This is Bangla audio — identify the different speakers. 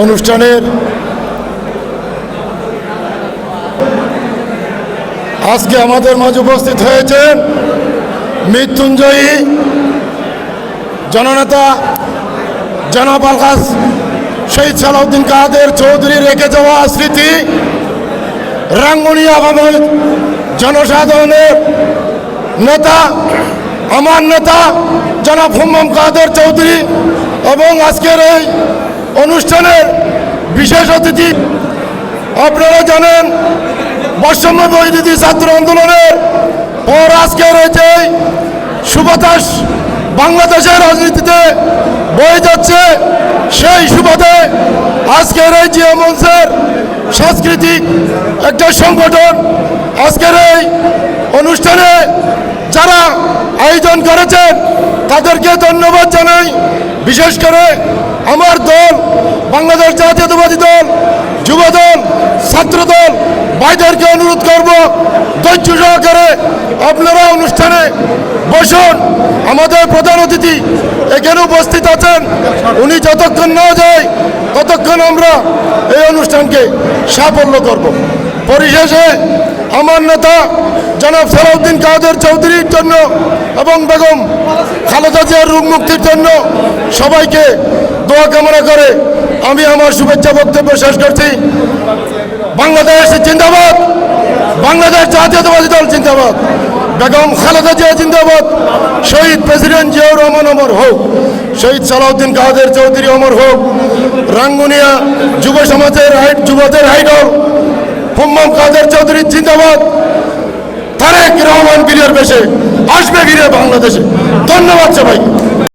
Speaker 1: অনুষ্ঠানের আজকে আমাদের মাঝে উপস্থিত হয়েছেন মৃত্যুঞ্জয়ী জননেতা জনাব আলহাজ শহীদ সালাউদ্দিন কাদের চৌধুরী রেখে যাওয়া স্মৃতি রাঙ্গুনিয়া আওয়ামী জনসাধারণের নেতা আমার নেতা জনাব হুম্মাম কাদের চৌধুরী এবং আজকের এই অনুষ্ঠানের বিশেষ অতিথি আপনারা জানেন বৈষম্য বিরোধী ছাত্র আন্দোলনের পর আজকের এই যে সুবাতাস বাংলাদেশের রাজনীতিতে বয়ে যাচ্ছে সেই সুবাদে আজকের এই জিয়া মঞ্চের সাংস্কৃতিক একটা সংগঠন আজকের এই অনুষ্ঠানে যারা আয়োজন করেছেন তাদেরকে ধন্যবাদ জানাই। বিশেষ করে আমার দল বাংলাদেশ জাতীয়তাবাদী দল যুবদল ছাত্রদল ভাইদেরকে অনুরোধ করব ধৈর্য সহকারে আপনারা অনুষ্ঠানে বসুন। আমাদের প্রধান অতিথি এখানে উপস্থিত আছেন, উনি যতক্ষণ না যায় ততক্ষণ আমরা এই অনুষ্ঠানকে সাফল্য করব। পরিশেষে আমার নেতা জনাব সালাউদ্দিন কাদের চৌধুরীর জন্য এবং বেগম খালেদা জিয়ার রোগ মুক্তির জন্য সবাইকে দোয়া কামনা করে আমি আমার শুভেচ্ছা বক্তব্য শেষ করছি। বাংলাদেশ জিন্দাবাদ, বাংলাদেশ জাতীয়তাবাদী দল জিন্দাবাদ, বেগম খালেদা জিয়া জিন্দাবাদ, শহীদ প্রেসিডেন্ট জিয়াউর রহমান অমর হোক, শহীদ সালাউদ্দিন কাদের চৌধুরী অমর হোক, রাঙ্গুনিয়া যুব সমাজের যুবদের আইডল হুম্মাম কাদের চৌধুরী জিন্দাবাদ, তারেক রহমান বীরের বেশে আসবে ফিরে বাংলাদেশে। ধন্যবাদ সবাই।